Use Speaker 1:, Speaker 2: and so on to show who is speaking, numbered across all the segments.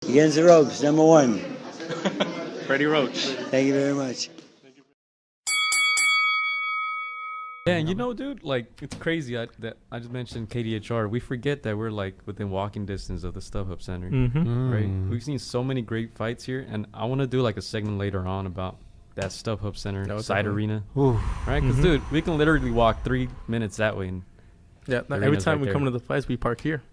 Speaker 1: Against the ropes, number one.
Speaker 2: Freddie Roach.
Speaker 1: Thank you very much.
Speaker 3: Yeah, and dude, like it's crazy that I just mentioned KDHR. We forget that we're like within walking distance of the StubHub Center, right? We've seen so many great fights here, and I want to do like a segment later on about that StubHub Center side arena, right? Because dude, we can literally walk 3 minutes that way. And
Speaker 2: every time we come to the fights, we park here.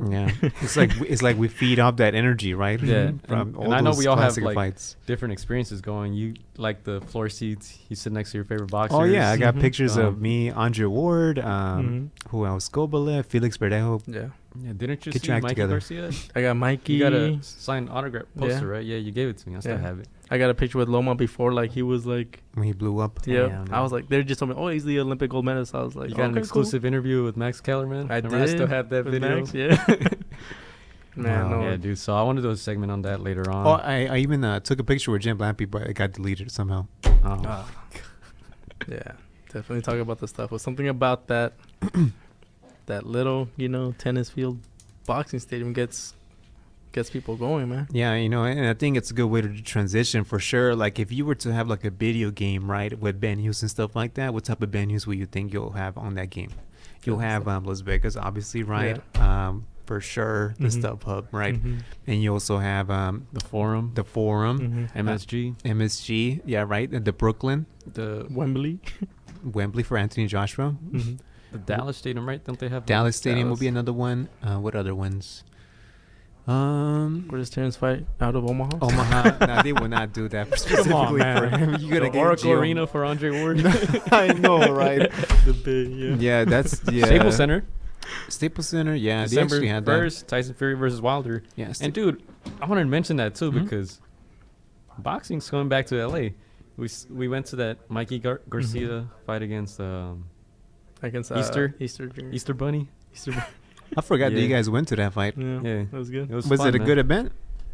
Speaker 4: Yeah, it's like we feed off that energy, right?
Speaker 3: Yeah,
Speaker 4: from
Speaker 3: and I know we all have like
Speaker 4: fights.
Speaker 3: different experiences going. You like the floor seats. You sit next to your favorite boxers.
Speaker 4: Oh yeah, I got pictures of me, Andre Ward, who else? Skobelev, Felix Verdejo.
Speaker 3: Yeah, didn't you
Speaker 4: Get
Speaker 3: see
Speaker 4: your act
Speaker 3: Mikey
Speaker 4: together.
Speaker 3: Garcia?
Speaker 2: I got Mikey.
Speaker 3: You got a signed autograph poster, right? Yeah, you gave it to me. I still have it.
Speaker 2: I got a picture with Loma before, like he was like
Speaker 4: when he blew up.
Speaker 2: Yeah, I was like, they just told me, oh, he's the Olympic gold medalist. I was like,
Speaker 3: you got an exclusive interview with Max Kellerman.
Speaker 2: I did.
Speaker 3: I still have that video.
Speaker 2: Max, yeah.
Speaker 3: Yeah, dude. So I want to do a segment on that later on.
Speaker 4: Oh, I even took a picture with Jim Lampy, but it got deleted somehow.
Speaker 2: Yeah, definitely talk about the stuff. But something about that, that little, tennis field, boxing stadium gets people going, man.
Speaker 4: Yeah, and I think it's a good way to transition for sure. Like if you were to have like a video game, right, with venues and stuff like that, what type of venues will you think you'll have on that game? You'll have Las Vegas, obviously, right? Yeah. For sure, the StubHub, right? And you also have
Speaker 3: the Forum,
Speaker 4: MSG, yeah, right. And the Brooklyn,
Speaker 2: the Wembley
Speaker 4: for Anthony Joshua,
Speaker 3: the Dallas Stadium, right? Don't they have
Speaker 4: Dallas Stadium? Will be another one. What other ones?
Speaker 2: Where does Terrence fight? Out of Omaha?
Speaker 4: Nah, they will not do that specifically for him. You gotta
Speaker 3: get Oracle Arena for Andre Ward.
Speaker 4: I know, right?
Speaker 2: The big,
Speaker 4: yeah, that's Staples Center, yeah.
Speaker 3: December
Speaker 4: they actually had
Speaker 3: 1st,
Speaker 4: that.
Speaker 3: Tyson Fury versus Wilder.
Speaker 4: Yeah,
Speaker 3: and dude, I wanted to mention that too because boxing's coming back to LA. We went to that Mikey Garcia fight against Easter Bunny.
Speaker 4: I forgot that you guys went to that fight.
Speaker 2: Yeah, that was good.
Speaker 3: Was
Speaker 4: fun, it a good event?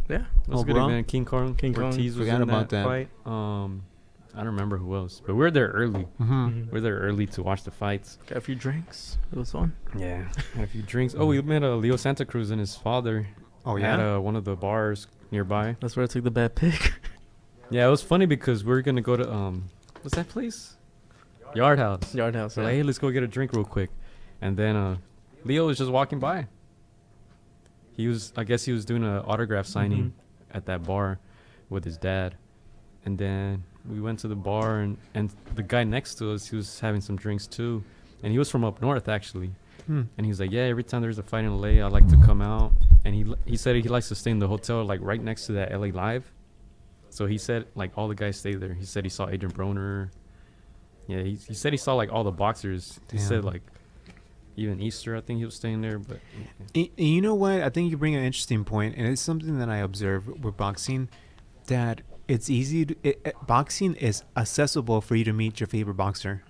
Speaker 2: Yeah,
Speaker 3: it was a good event. King Kong Ortiz was in
Speaker 4: about that
Speaker 3: fight. I don't remember who else, but we were there early. We were there early to watch the fights.
Speaker 2: Got a few drinks. It was fun.
Speaker 3: Yeah, had a few drinks. Oh, we met Leo Santa Cruz and his father.
Speaker 4: Oh yeah,
Speaker 3: at one of the bars nearby.
Speaker 2: That's where I took the bad pic.
Speaker 3: Yeah, it was funny because we were gonna go to what's that place? Yard House.
Speaker 2: Yard House.
Speaker 3: So like, hey, let's go get a drink real quick, and then Leo was just walking by. I guess he was doing an autograph signing at that bar with his dad, and then we went to the bar and the guy next to us, he was having some drinks too, and he was from up north actually, and he was like, yeah, every time there's a fight in LA, I like to come out, and he said he likes to stay in the hotel like right next to that LA Live, so he said like all the guys stay there. He said he saw Adrian Broner. Yeah, he said he saw like all the boxers. He said like even Easter, I think he was staying there. But
Speaker 4: you know what? I think you bring an interesting point, and it's something that I observe with boxing, that it's easy. Boxing is accessible for you to meet your favorite boxer.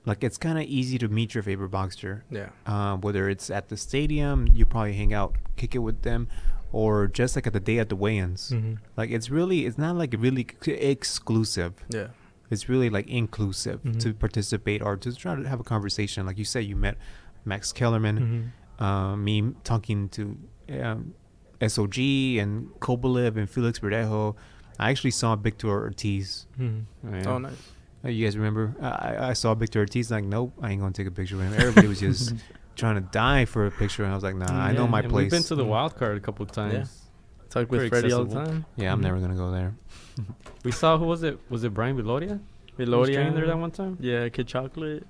Speaker 4: Like it's kind of easy to meet your favorite boxer.
Speaker 2: Yeah.
Speaker 4: Whether it's at the stadium, you probably hang out, kick it with them, or just like at the day at the weigh-ins. Like it's not like really exclusive.
Speaker 2: Yeah.
Speaker 4: It's really like inclusive to participate or to try to have a conversation. Like you said, you met Max Kellerman, me talking to SOG and Kovalev and Felix Verdejo. I actually saw Victor Ortiz.
Speaker 2: Oh, nice.
Speaker 4: You guys remember? I saw Victor Ortiz. Like, nope, I ain't gonna take a picture with him. Everybody was just trying to die for a picture, and I was like, nah, I know my place.
Speaker 3: We've been to the wild card a couple of times.
Speaker 2: Yeah. Talk with Freddie all the time.
Speaker 4: Yeah, I'm never gonna go there.
Speaker 3: We saw, who was it? Was it Brian Viloria?
Speaker 2: Viloria
Speaker 3: there that one time?
Speaker 2: Yeah, Kid Chocolate.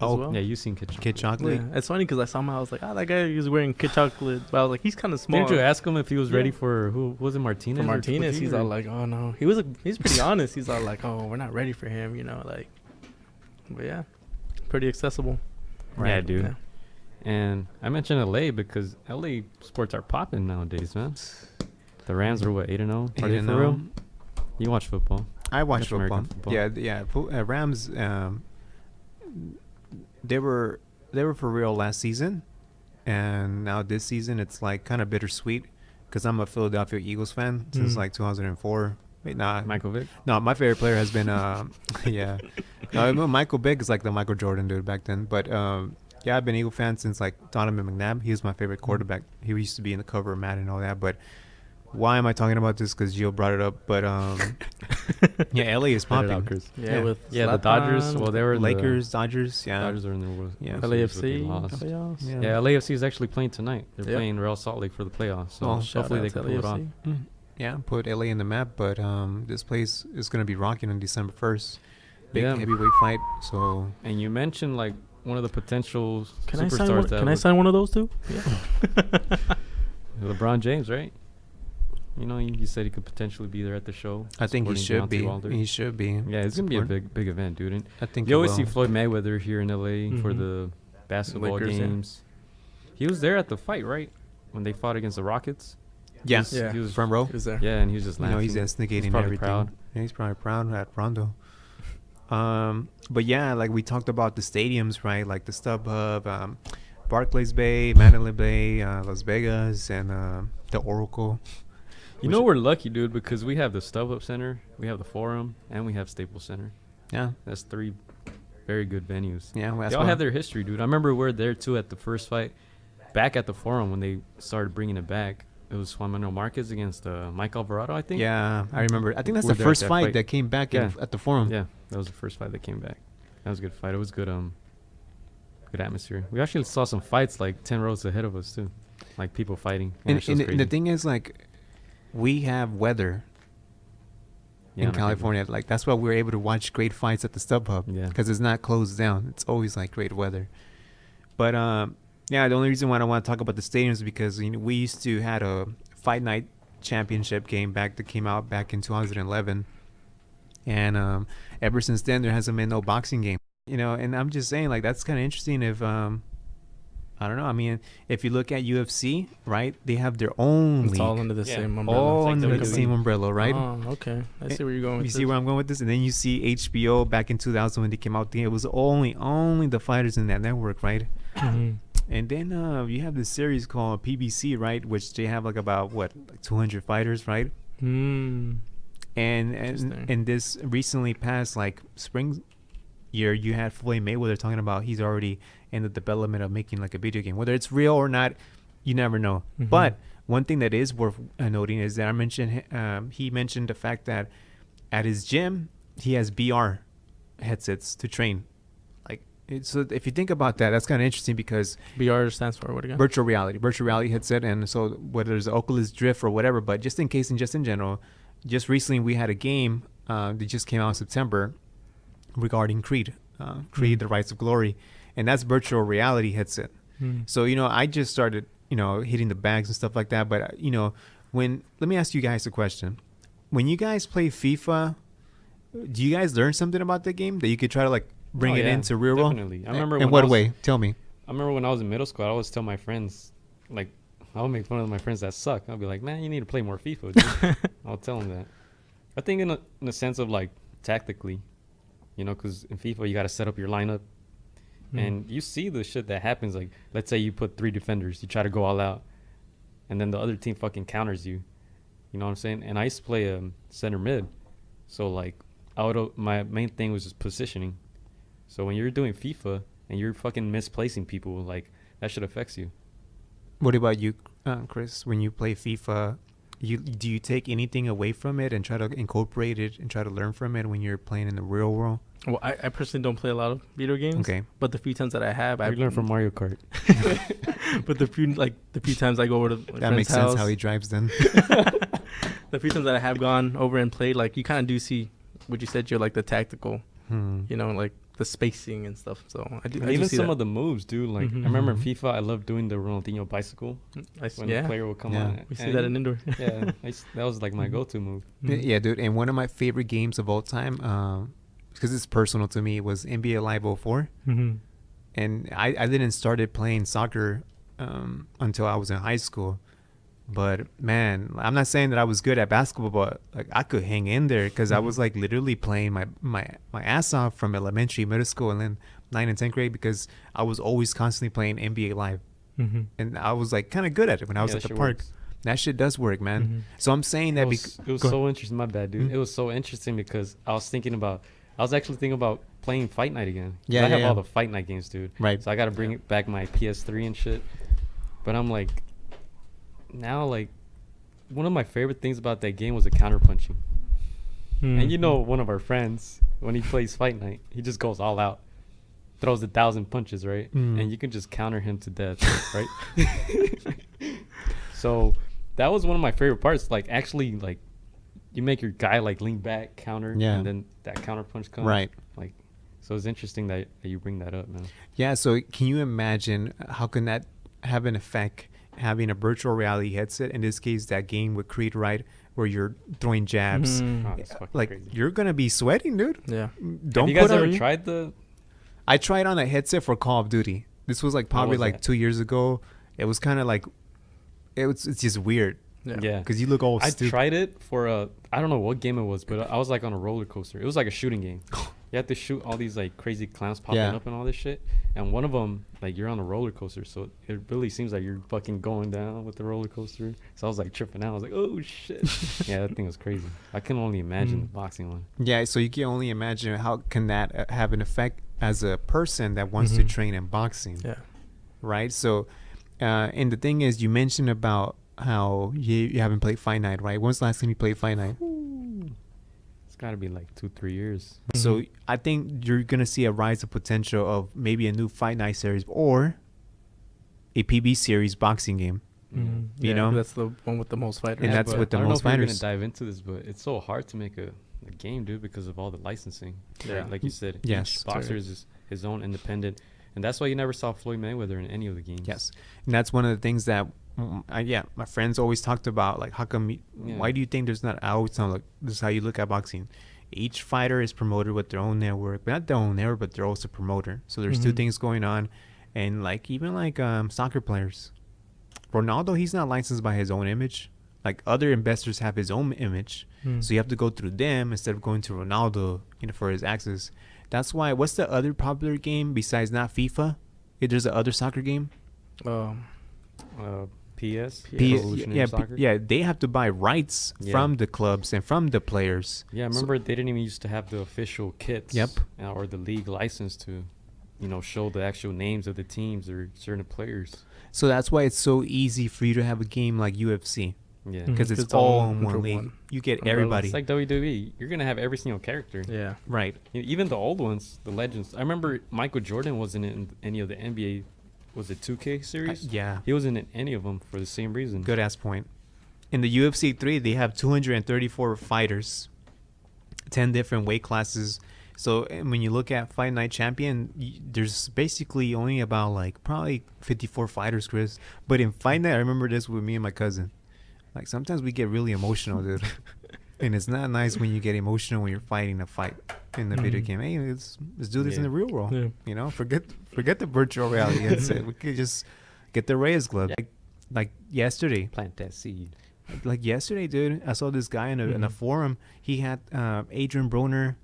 Speaker 4: Oh,
Speaker 3: yeah, you seen Kid Chocolate.
Speaker 4: Kid Chocolate.
Speaker 2: Yeah. It's funny because I saw him. I was like, that guy is wearing Kid Chocolate. But I was like, he's kind of small.
Speaker 3: Didn't you ask him if he was ready for who was it, Martinez?
Speaker 2: For Martinez, he's all like, oh no. He's pretty honest. He's all like, oh, we're not ready for him, like. But yeah, pretty accessible.
Speaker 3: Right. Yeah, dude. Yeah. And I mentioned LA because LA sports are popping nowadays, man. The Rams are what, 8-0? Are they for real? You watch football.
Speaker 4: I watch football. Yeah. Rams. They were for real last season, and now this season it's like kind of bittersweet because I'm a Philadelphia Eagles fan since like 2004. Wait, nah,
Speaker 3: Michael Vick.
Speaker 4: No, my favorite player has been yeah. No, Michael Vick is like the Michael Jordan dude back then, but yeah, I've been Eagle fan since like Donovan McNabb. He was my favorite quarterback. He used to be in the cover of Madden and all that, but why am I talking about this? Because Gio brought it up, but yeah, LA is
Speaker 3: Let it out,
Speaker 4: popping.
Speaker 3: Chris.
Speaker 2: Yeah, with
Speaker 3: Yeah, the Dodgers.
Speaker 2: Zlatan,
Speaker 3: Well, they were in
Speaker 4: Lakers, Dodgers,
Speaker 3: The
Speaker 4: yeah.
Speaker 3: Dodgers are in the World
Speaker 4: Yeah.
Speaker 3: Series, but they
Speaker 2: LAFC.
Speaker 3: lost.
Speaker 2: Anybody else?
Speaker 4: Yeah.
Speaker 3: Yeah, LAFC is actually playing tonight. They're
Speaker 2: Yep.
Speaker 3: playing Real Salt Lake for the playoffs. So
Speaker 4: Oh.
Speaker 2: Shout
Speaker 3: hopefully
Speaker 2: out
Speaker 3: they
Speaker 2: to
Speaker 3: can pull it off.
Speaker 2: LAFC.
Speaker 4: Yeah, put LA in the map, but this place is gonna be rocking on December 1st. Big
Speaker 3: Yeah.
Speaker 4: heavyweight fight. So
Speaker 3: And you mentioned like one of the potential
Speaker 2: Can I
Speaker 3: superstars
Speaker 2: sign one?
Speaker 3: that
Speaker 2: Can I
Speaker 3: would-
Speaker 2: sign one of those too? Yeah.
Speaker 3: LeBron James, right? You know, you said he could potentially be there at the show.
Speaker 4: I think he
Speaker 3: supporting
Speaker 4: should
Speaker 3: Deontay
Speaker 4: be.
Speaker 3: Wilder.
Speaker 4: He should be.
Speaker 3: Yeah, it's gonna be a
Speaker 4: Support-
Speaker 3: big event, dude. And
Speaker 4: I think
Speaker 3: you
Speaker 4: he
Speaker 3: always
Speaker 4: will.
Speaker 3: see Floyd Mayweather here in LA for
Speaker 2: Mhm.
Speaker 3: the basketball
Speaker 2: Lakers, yeah.
Speaker 3: games. He was there at the fight, right? When they fought against the Rockets.
Speaker 4: Yeah,
Speaker 2: Yeah.
Speaker 3: He was,
Speaker 4: front row.
Speaker 2: He was there.
Speaker 3: yeah, and he was just
Speaker 4: You
Speaker 3: laughing.
Speaker 4: know, he's instigating
Speaker 3: probably
Speaker 4: everything.
Speaker 3: proud.
Speaker 4: Yeah, he's probably proud at Rondo. But yeah, like we talked about the stadiums, right? Like the StubHub, Barclays Bay, Mandalay Bay, Las Vegas, and the Oracle.
Speaker 3: You know we're lucky, dude, because we have the StubHub Center, we have the Forum, and we have Staples Center.
Speaker 4: Yeah,
Speaker 3: That's 3 very good venues.
Speaker 4: yeah. Well,
Speaker 3: They
Speaker 4: that's
Speaker 3: all
Speaker 4: why-
Speaker 3: have their history, dude. I remember we were there too at the first fight, back at the Forum when they started bringing it back. It was Juan Manuel Marquez against Mike Alvarado, I think.
Speaker 4: Yeah, I remember. I think that's
Speaker 3: We're
Speaker 4: the
Speaker 3: there at
Speaker 4: first
Speaker 3: that
Speaker 4: fight
Speaker 3: fight.
Speaker 4: that came back
Speaker 3: Yeah.
Speaker 4: at the Forum.
Speaker 3: Yeah, that was the first fight that came back. That was a good fight. It was good good atmosphere. We actually saw some fights like 10 rows ahead of us too. Like people fighting. Yeah,
Speaker 4: And,
Speaker 3: that shit was
Speaker 4: and the
Speaker 3: crazy.
Speaker 4: thing is, like, we have weather
Speaker 3: Yeah,
Speaker 4: in
Speaker 3: on our
Speaker 4: California. Like, that's why we're able to watch great fights at the StubHub.
Speaker 3: Yeah.
Speaker 4: Because it's not closed down. It's always, like, great weather. But, yeah, the only reason why I don't want to talk about the stadiums is because, you know, we used to had a Fight Night championship game that came out back in 2011. And ever since then, there hasn't been no boxing game. You know, and I'm just saying, like, that's kind of interesting if... I don't know. I mean, if you look at UFC, right, they have their own
Speaker 2: It's
Speaker 4: league.
Speaker 2: all under the
Speaker 3: Yeah.
Speaker 2: same umbrella.
Speaker 4: All
Speaker 3: It's like
Speaker 4: under the
Speaker 3: WWE.
Speaker 4: same umbrella, right?
Speaker 2: Oh, okay. I see where you're going with
Speaker 4: You
Speaker 2: this.
Speaker 4: see where I'm going with this? And then you see HBO back in 2000 when they came out. It was only the fighters in that network, right?
Speaker 2: Mhm.
Speaker 4: And then you have this series called PBC, right? Which they have like about, what, like 200 fighters, right?
Speaker 2: Mm.
Speaker 4: And
Speaker 2: Interesting.
Speaker 4: this recently passed, like, spring year, you had Floyd Mayweather talking about he's already in the development of making like a video game. Whether it's real or not, you never know.
Speaker 2: Mhm.
Speaker 4: But one thing that is worth noting is that he mentioned the fact that at his gym he has VR headsets to train. Like, so if you think about that, that's kind of interesting because
Speaker 2: VR stands for what again?
Speaker 4: virtual reality headset. And so whether it's Oculus Drift or whatever, but just in case and just in general, just recently we had a game that just came out in September regarding Creed, The Rights of Glory, and that's virtual reality headset.
Speaker 2: Mm.
Speaker 4: So, you know, I just started, you know, hitting the bags and stuff like that. But, you know, let me ask you guys a question. When you guys play FIFA, do you guys learn something about the game that you could try to, like, bring
Speaker 3: Oh,
Speaker 4: it
Speaker 3: yeah,
Speaker 4: into real world?
Speaker 3: definitely. I remember
Speaker 4: In
Speaker 3: when
Speaker 4: what
Speaker 3: I was-
Speaker 4: way? Tell me.
Speaker 3: I remember when I was in middle school, I always tell my friends, like, I would make fun of my friends that suck. I'll be like, man, you need to play more FIFA, dude. I'll tell them that. I think in a sense of, like, tactically, you know, because in FIFA, you got to set up your lineup.
Speaker 2: Mm.
Speaker 3: And you see the shit that happens. Like, let's say you put 3 defenders, you try to go all out, and then the other team fucking counters you. You know what I'm saying? And I used to play center mid. So, like, my main thing was just positioning. So when you're doing FIFA and you're fucking misplacing people, like, that shit affects you.
Speaker 4: What about you, Chris? When you play FIFA, do you take anything away from it and try to incorporate it and try to learn from it when you're playing in the real world?
Speaker 2: Well, I personally don't play a lot of video games.
Speaker 4: Okay.
Speaker 2: But the few times that I have,
Speaker 3: I
Speaker 2: I've
Speaker 3: learned from Mario Kart.
Speaker 2: But the few times I go over to my
Speaker 4: That
Speaker 2: friend's
Speaker 4: makes
Speaker 2: house,
Speaker 4: sense how he drives then.
Speaker 2: the few times that I have gone over and played, like, you kind of do see what you said. You're like the tactical, you know, like the spacing and stuff. So I do.
Speaker 3: Even some of the moves, dude. Like,
Speaker 2: Mhm.
Speaker 3: I remember in FIFA, I loved doing the Ronaldinho bicycle when the
Speaker 2: yeah,
Speaker 3: player would come
Speaker 4: Yeah.
Speaker 3: on.
Speaker 2: we see
Speaker 3: And
Speaker 2: that in indoor.
Speaker 3: yeah, that was like my
Speaker 2: Mhm.
Speaker 3: go-to move.
Speaker 4: Yeah, dude. And one of my favorite games of all time, because it's personal to me, was NBA Live 04.
Speaker 2: Mm-hmm.
Speaker 4: And I didn't started playing soccer until I was in high school. But man, I'm not saying that I was good at basketball, but like I could hang in there because I was like literally playing my ass off from elementary, middle school, and then 9th and 10th grade because I was always constantly playing NBA Live,
Speaker 2: Mm-hmm.
Speaker 4: and I was like kind of good at it when I was
Speaker 3: Yeah,
Speaker 4: at
Speaker 3: that
Speaker 4: the
Speaker 3: shit
Speaker 4: park.
Speaker 3: works.
Speaker 4: That shit does work, man.
Speaker 2: Mhm.
Speaker 4: So I'm saying that
Speaker 3: It was
Speaker 4: go
Speaker 3: so interesting. My bad, dude.
Speaker 4: Mhm.
Speaker 3: It was so interesting because I was actually thinking about playing Fight Night again. 'Cause
Speaker 4: Yeah,
Speaker 3: I have
Speaker 4: yeah,
Speaker 3: all
Speaker 4: yeah.
Speaker 3: the Fight Night games, dude.
Speaker 4: right.
Speaker 3: So I got to bring it back my PS3 and shit. But I'm like, now, like, one of my favorite things about that game was the counter punching. And you know, one of our friends, when he plays Fight Night, he just goes all out, throws 1,000 punches, right? And you can just counter him to death, right? So that was one of my favorite parts. Like, actually, like, you make your guy like lean back, counter, and then that counter punch comes.
Speaker 4: Right.
Speaker 3: Like, so it's interesting that you bring that up, man.
Speaker 4: Yeah. So can you imagine how can that have an effect? Having a virtual reality headset, in this case, that game with Creed, right, where you're throwing jabs,
Speaker 3: Oh, it's fucking
Speaker 4: like
Speaker 3: crazy.
Speaker 4: you're gonna be sweating, dude.
Speaker 2: Yeah.
Speaker 4: Don't
Speaker 3: Have you guys
Speaker 4: put on.
Speaker 3: ever tried the?
Speaker 4: I tried on a headset for Call of Duty. This was like probably
Speaker 3: was
Speaker 4: like
Speaker 3: that?
Speaker 4: 2 years ago. It was kind of like, it's just weird
Speaker 3: Yeah.
Speaker 4: because you look all
Speaker 3: I
Speaker 4: stupid.
Speaker 3: tried it for I don't know what game it was, but I was like on a roller coaster. It was like a shooting game. You have to shoot all these like crazy clowns popping up and all this shit. And one of them, like, you're on a roller coaster, so it really seems like you're fucking going down with the roller coaster. So I was like tripping out. I was like, oh shit. Yeah, that thing was crazy. I can only imagine the boxing one.
Speaker 4: Yeah, so you can only imagine how can that have an effect as a person that wants to train in boxing.
Speaker 2: Yeah.
Speaker 4: Right. So, and the thing is, you mentioned about how you haven't played Fight Night, right? When's the last time you played Fight Night?
Speaker 3: It's got to be like 2-3 years.
Speaker 4: So I think you're gonna see a rise of potential of maybe a new Fight Night series or a PB series boxing game. You know?
Speaker 2: That's the one with the most fighters.
Speaker 4: And that's
Speaker 3: but
Speaker 4: with the
Speaker 3: I don't know
Speaker 4: most
Speaker 3: if we're
Speaker 4: fighters.
Speaker 3: gonna dive into this, but it's so hard to make a game, dude, because of all the licensing.
Speaker 2: Yeah.
Speaker 3: Right? Like you said,
Speaker 4: Yes.
Speaker 3: each boxer is his own independent, and that's why you never saw Floyd Mayweather in any of the games.
Speaker 4: Yes, and that's one of the things that my friends always talked about. Like, how come? Why do you think there's not? I always tell them, like, this is how you look at boxing. Each fighter is promoted with their own network, but not their own network, but they're also promoter. So there's two things going on, and like even like soccer players, Ronaldo, he's not licensed by his own image. Like, other investors have his own image, so you have to go through them instead of going to Ronaldo, for his access. That's why. What's the other popular game besides not FIFA? If there's a other soccer game.
Speaker 3: PS,
Speaker 4: Yeah, they have to buy rights from the clubs and from the players.
Speaker 3: Yeah, I remember they didn't even used to have the official kits.
Speaker 4: Yep.
Speaker 3: Or the league license to, show the actual names of the teams or certain players.
Speaker 4: So that's why it's so easy for you to have a game like UFC.
Speaker 3: Yeah.
Speaker 4: Because it's
Speaker 2: It's
Speaker 4: all
Speaker 2: all
Speaker 4: in one
Speaker 2: under
Speaker 4: league.
Speaker 2: one
Speaker 4: You get
Speaker 2: umbrella.
Speaker 4: everybody.
Speaker 3: It's like WWE. You're gonna have every single character.
Speaker 2: Yeah.
Speaker 4: Right.
Speaker 3: Even the old ones, the legends. I remember Michael Jordan wasn't in any of the NBA. Was it 2K series?
Speaker 4: Yeah.
Speaker 3: He wasn't in any of them for the same reason.
Speaker 4: Good ass point. In the UFC 3, they have 234 fighters, 10 different weight classes. So when you look at Fight Night Champion, there's basically only about like probably 54 fighters, Chris. But in Fight Night, I remember this with me and my cousin. Like, sometimes we get really emotional, dude. And it's not nice when you get emotional when you're fighting a fight in the video game. Hey, let's do this in the real world.
Speaker 2: Yeah.
Speaker 4: Forget the virtual reality headset. We could just get the Reyes Club. Like yesterday.
Speaker 3: Plant that seed.
Speaker 4: Like yesterday, dude, I saw this guy in a forum. He had Adrian Broner,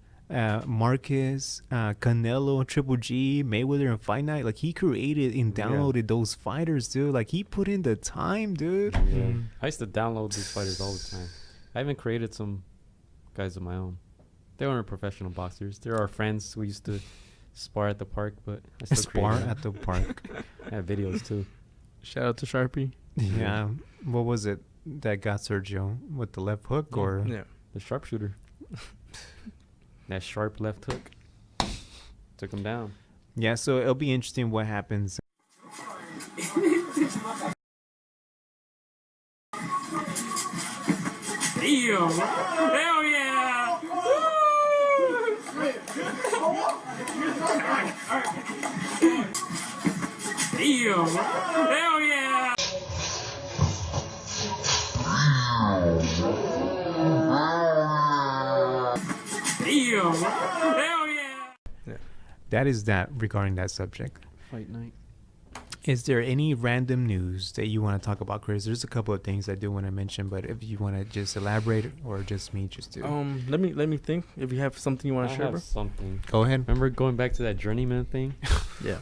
Speaker 4: Marcus, Canelo, Triple G, Mayweather, and Fight Night. Like, he created and downloaded those fighters, dude. Like, he put in the time, dude.
Speaker 3: Yeah. I used to download these fighters all the time. I even created some guys of my own. They weren't professional boxers. They're our friends. We used to spar at the park, but I still
Speaker 4: Spar
Speaker 3: created
Speaker 4: at the park.
Speaker 3: I have videos too.
Speaker 2: Shout out to Sharpie.
Speaker 4: Yeah. What was it that got Sergio with the left hook or?
Speaker 2: Yeah.
Speaker 3: The sharpshooter. That sharp left hook took him down.
Speaker 4: Yeah. So it'll be interesting what happens.
Speaker 5: Damn! Hell yeah! Damn! Hell yeah! Damn! Hell yeah!
Speaker 4: That is that regarding that subject.
Speaker 3: Fight night.
Speaker 4: Is there any random news that you want to talk about, Chris? There's a couple of things I do want to mention, but if you want to just elaborate, or just me just do.
Speaker 2: Let me think. If you have something you want
Speaker 3: I
Speaker 2: to share, bro.
Speaker 3: have something.
Speaker 4: Go ahead.
Speaker 3: Remember going back to that journeyman thing?
Speaker 2: Yeah.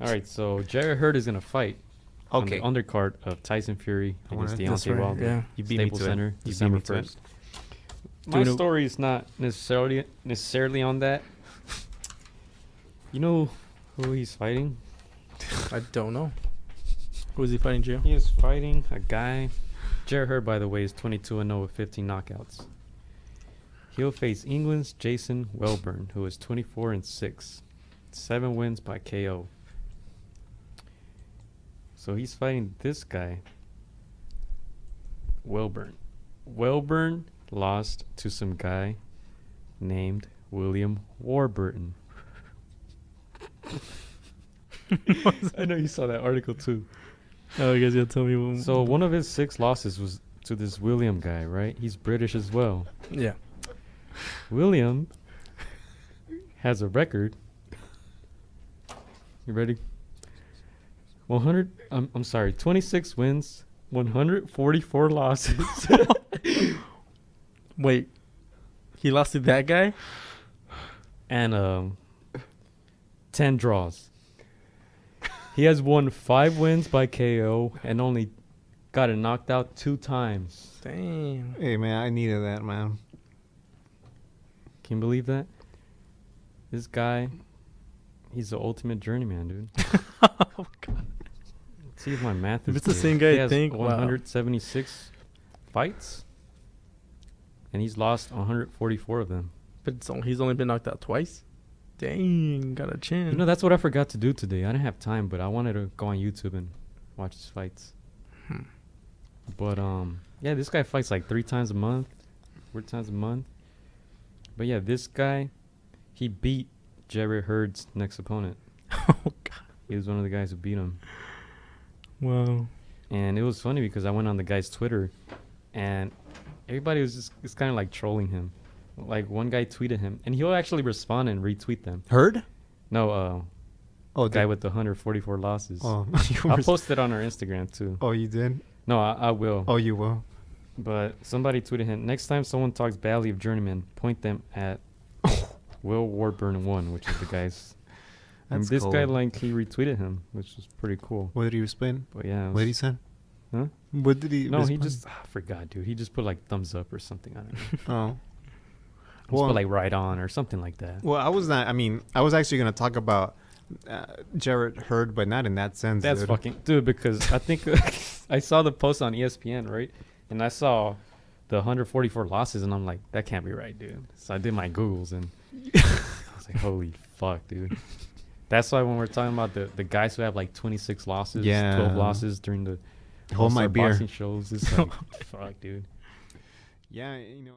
Speaker 3: All right, so Jarrett Hurd is gonna fight on
Speaker 4: Okay.
Speaker 3: the undercard of Tyson Fury against
Speaker 4: That's
Speaker 3: Deontay
Speaker 2: right,
Speaker 3: Wilder.
Speaker 2: yeah.
Speaker 4: You beat me
Speaker 3: Staples
Speaker 4: to it.
Speaker 3: Center,
Speaker 4: You beat
Speaker 3: December
Speaker 4: me to it.
Speaker 3: 1st. My
Speaker 2: Doing it-
Speaker 3: story is not necessarily on that. You know who he's fighting?
Speaker 2: I don't know. Who is he fighting, Gio?
Speaker 3: He is fighting a guy Jarrett Hurd, by the way, is 22-0 with 15 knockouts. He'll face England's Jason Welburn, who is 24-6, 7 wins by KO. So he's fighting this guy, Welburn. Welburn lost to some guy named William Warburton. I know you saw that article too.
Speaker 2: Oh, you guys gotta tell me.
Speaker 3: So one of his 6 losses was to this William guy, right? He's British as well.
Speaker 2: Yeah.
Speaker 3: William has a record. You ready? 26 wins, 144 losses.
Speaker 2: Wait. He lost to that guy?
Speaker 3: And 10 draws. He has won 5 wins by KO and only got it knocked out 2 times.
Speaker 2: Damn.
Speaker 4: Hey man, I needed that, man.
Speaker 3: Can you believe that? This guy, he's the ultimate journeyman, dude.
Speaker 2: Oh, God.
Speaker 3: Let's see if my math is
Speaker 2: If it's the
Speaker 3: good.
Speaker 2: same guy,
Speaker 3: He
Speaker 2: I
Speaker 3: has
Speaker 2: think.
Speaker 3: 176 fights, and he's lost 144 of them.
Speaker 2: But he's only been knocked out twice? Dang, got a chin.
Speaker 3: You know, that's what I forgot to do today. I didn't have time, but I wanted to go on YouTube and watch his fights. But yeah, this guy fights like 3 times a month, 4 times a month. But yeah, this guy, he beat Jarrett Hurd's next opponent.
Speaker 2: Oh, God.
Speaker 3: He was one of the guys who beat him.
Speaker 2: Wow.
Speaker 3: And it was funny because I went on the guy's Twitter, and everybody was just kind of like trolling him. Like one guy tweeted him, and he'll actually respond and retweet them.
Speaker 4: Heard?
Speaker 3: No,
Speaker 4: Oh,
Speaker 3: guy with the 144 losses.
Speaker 4: Oh,
Speaker 3: I'll post it on our Instagram too.
Speaker 4: Oh, you did?
Speaker 3: No, I will.
Speaker 4: Oh, you will.
Speaker 3: But somebody tweeted him, next time someone talks badly of journeyman, point them at Will Warburton 1, which is the guy's. And
Speaker 4: That's
Speaker 3: this
Speaker 4: cool.
Speaker 3: guy, like, he retweeted him, which was pretty cool.
Speaker 4: What did he respond?
Speaker 3: But yeah. it
Speaker 4: What did he
Speaker 3: was-
Speaker 4: say?
Speaker 3: Huh?
Speaker 4: What did he
Speaker 3: No, he
Speaker 4: respond?
Speaker 3: just, I forgot, dude. He just put, like, thumbs up or something. I don't know. He
Speaker 4: Oh.
Speaker 3: just
Speaker 4: Well,
Speaker 3: put, like, right on or something like that.
Speaker 4: well, I was not. I mean, I was actually gonna talk about Jarrett Hurd, but not in that sense.
Speaker 3: That's
Speaker 4: dude.
Speaker 3: fucking... Dude, because I think I saw the post on ESPN, right? And I saw the 144 losses, and I'm like, that can't be right, dude. So I did my Googles, and I was like, holy fuck, dude. That's why when we're talking about the guys who have like 26 losses,
Speaker 4: Yeah.
Speaker 3: 12 losses during the
Speaker 4: Hold my
Speaker 3: All-Star
Speaker 4: beer.
Speaker 3: boxing shows, it's like, fuck, dude.
Speaker 4: Yeah, you know.